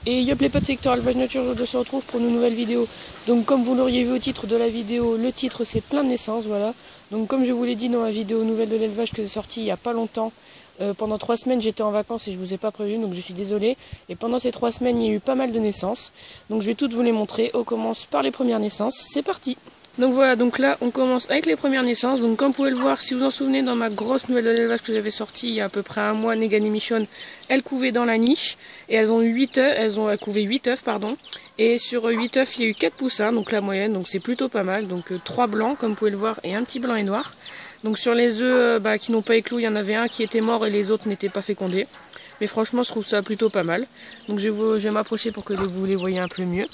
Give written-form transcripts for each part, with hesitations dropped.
Et yop les potes, c'est Hector, Élevage Nature, je se retrouve pour une nouvelle vidéo. Donc comme vous l'auriez vu au titre de la vidéo, le titre c'est plein de naissances, voilà. Donc comme je vous l'ai dit dans la vidéo nouvelle de l'élevage que j'ai sortie il n'y a pas longtemps, pendant 3 semaines j'étais en vacances et je vous ai pas prévenu, donc je suis désolé. Et pendant ces 3 semaines il y a eu pas mal de naissances, donc je vais toutes vous les montrer. On commence par les premières naissances, c'est parti. Donc voilà, donc là on commence avec les premières naissances. Donc comme vous pouvez le voir, si vous en souvenez, dans ma grosse nouvelle de l'élevage que j'avais sortie il y a à peu près un mois, Negan et Michonne, elles couvaient dans la niche et elles ont eu 8 œufs, elles ont couvé 8 œufs pardon. Et sur 8 œufs, il y a eu 4 poussins, donc la moyenne, donc c'est plutôt pas mal. Donc 3 blancs comme vous pouvez le voir et un petit blanc et noir. Donc sur les œufs qui n'ont pas éclos, il y en avait un qui était mort et les autres n'étaient pas fécondés. Mais franchement, je trouve ça plutôt pas mal. Donc je vais m'approcher pour que vous les voyez un peu mieux.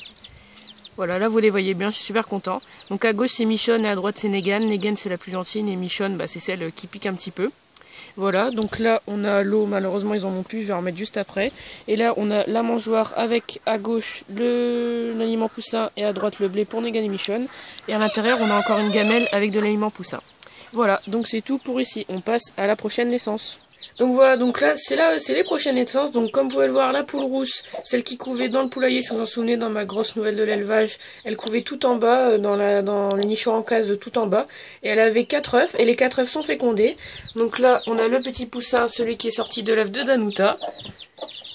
Voilà, là vous les voyez bien, je suis super content. Donc à gauche c'est Michonne et à droite c'est Negan. Negan c'est la plus gentille et Michonne c'est celle qui pique un petit peu. Voilà, donc là on a l'eau, malheureusement ils en ont plus, je vais en remettre juste après. Et là on a la mangeoire avec à gauche l'aliment poussin et à droite le blé pour Negan et Michonne. Et à l'intérieur on a encore une gamelle avec de l'aliment poussin. Voilà, donc c'est tout pour ici, on passe à la prochaine naissance. Donc voilà, donc là c'est les prochaines naissances. Donc comme vous pouvez le voir, la poule rousse, celle qui couvait dans le poulailler, si vous en souvenez, dans ma grosse nouvelle de l'élevage, elle couvait tout en bas, dans le nichoir en case tout en bas, et elle avait 4 œufs, et les 4 œufs sont fécondés. Donc là on a le petit poussin, celui qui est sorti de l'œuf de Danuta,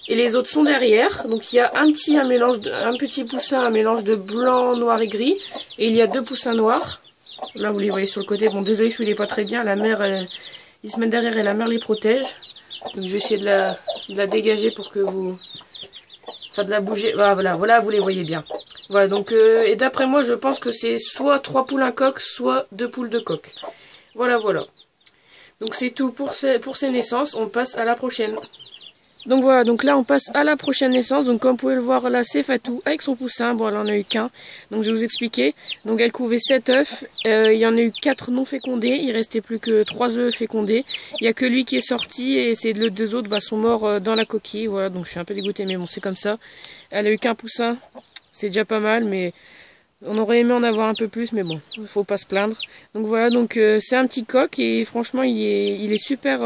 et les autres sont derrière. Donc il y a un petit poussin, un mélange de blanc, noir et gris, et il y a 2 poussins noirs. Là vous les voyez sur le côté, bon désolé si il est pas très bien, la mère ils se mettent derrière et la mère les protège. Donc je vais essayer de la dégager pour que vous... Enfin de la bouger. Voilà, vous les voyez bien. Voilà, donc et d'après moi je pense que c'est soit 3 poules un coq, soit 2 poules de coq. Voilà. Donc c'est tout pour ces naissances, on passe à la prochaine. Donc voilà, donc là on passe à la prochaine naissance. Donc comme vous pouvez le voir là, c'est Fatou avec son poussin. Bon, elle en a eu qu'un, donc je vais vous expliquer. Donc elle couvait 7 œufs, il y en a eu 4 non fécondés, il restait plus que 3 œufs fécondés. Il n'y a que lui qui est sorti et ces 2 autres sont morts dans la coquille. Voilà, donc je suis un peu dégoûtée, mais bon c'est comme ça. Elle a eu qu'un poussin, c'est déjà pas mal, mais on aurait aimé en avoir un peu plus, mais bon, il faut pas se plaindre. Donc voilà, donc c'est un petit coq et franchement il est super,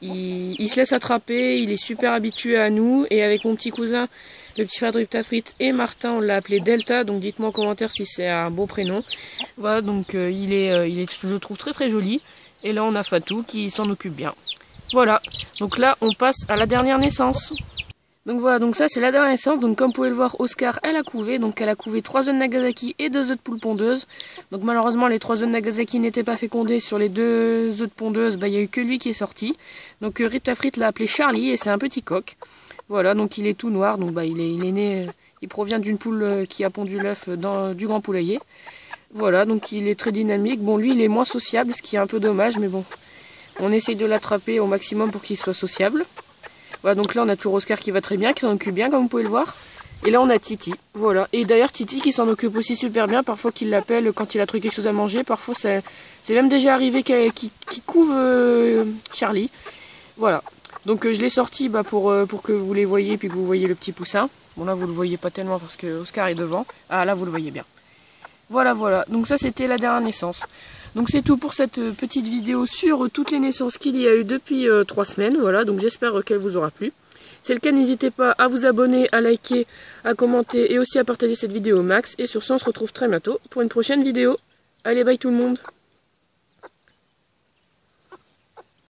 il se laisse attraper, il est super habitué à nous. Et avec mon petit cousin, le petit frère de Riptafrit et Martin, on l'a appelé Delta. Donc dites-moi en commentaire si c'est un beau prénom. Voilà, donc il est, je le trouve très très joli. Et là on a Fatou qui s'en occupe bien. Voilà, donc là on passe à la dernière naissance. Donc voilà, donc ça c'est la dernière naissance. Donc comme vous pouvez le voir, Oscar elle a couvé. Donc elle a couvé 3 œufs de Nagasaki et 2 œufs de poule pondeuse. Donc malheureusement les 3 œufs de Nagasaki n'étaient pas fécondés. Sur les 2 œufs de pondeuse, il n'y a eu que lui qui est sorti. Donc Riptafrit l'a appelé Charlie et c'est un petit coq. Voilà, donc il est tout noir. Donc il est né, il provient d'une poule qui a pondu l'œuf du grand poulailler. Voilà, donc il est très dynamique. Bon, lui il est moins sociable, ce qui est un peu dommage, mais bon, on essaye de l'attraper au maximum pour qu'il soit sociable. Voilà, donc là on a toujours Oscar qui va très bien, qui s'en occupe bien comme vous pouvez le voir. Et là on a Titi, voilà. Et d'ailleurs Titi qui s'en occupe aussi super bien, parfois qu'il l'appelle quand il a trouvé quelque chose à manger. Parfois c'est même déjà arrivé qu'il couve Charlie. Voilà, donc je l'ai sorti pour que vous les voyez, puis que vous voyez le petit poussin. Bon là vous le voyez pas tellement parce que Oscar est devant. Ah là vous le voyez bien. Voilà, donc ça c'était la dernière naissance. Donc c'est tout pour cette petite vidéo sur toutes les naissances qu'il y a eu depuis 3 semaines. Voilà, donc j'espère qu'elle vous aura plu. Si c'est le cas, n'hésitez pas à vous abonner, à liker, à commenter et aussi à partager cette vidéo au max. Et sur ce, on se retrouve très bientôt pour une prochaine vidéo. Allez, bye tout le monde!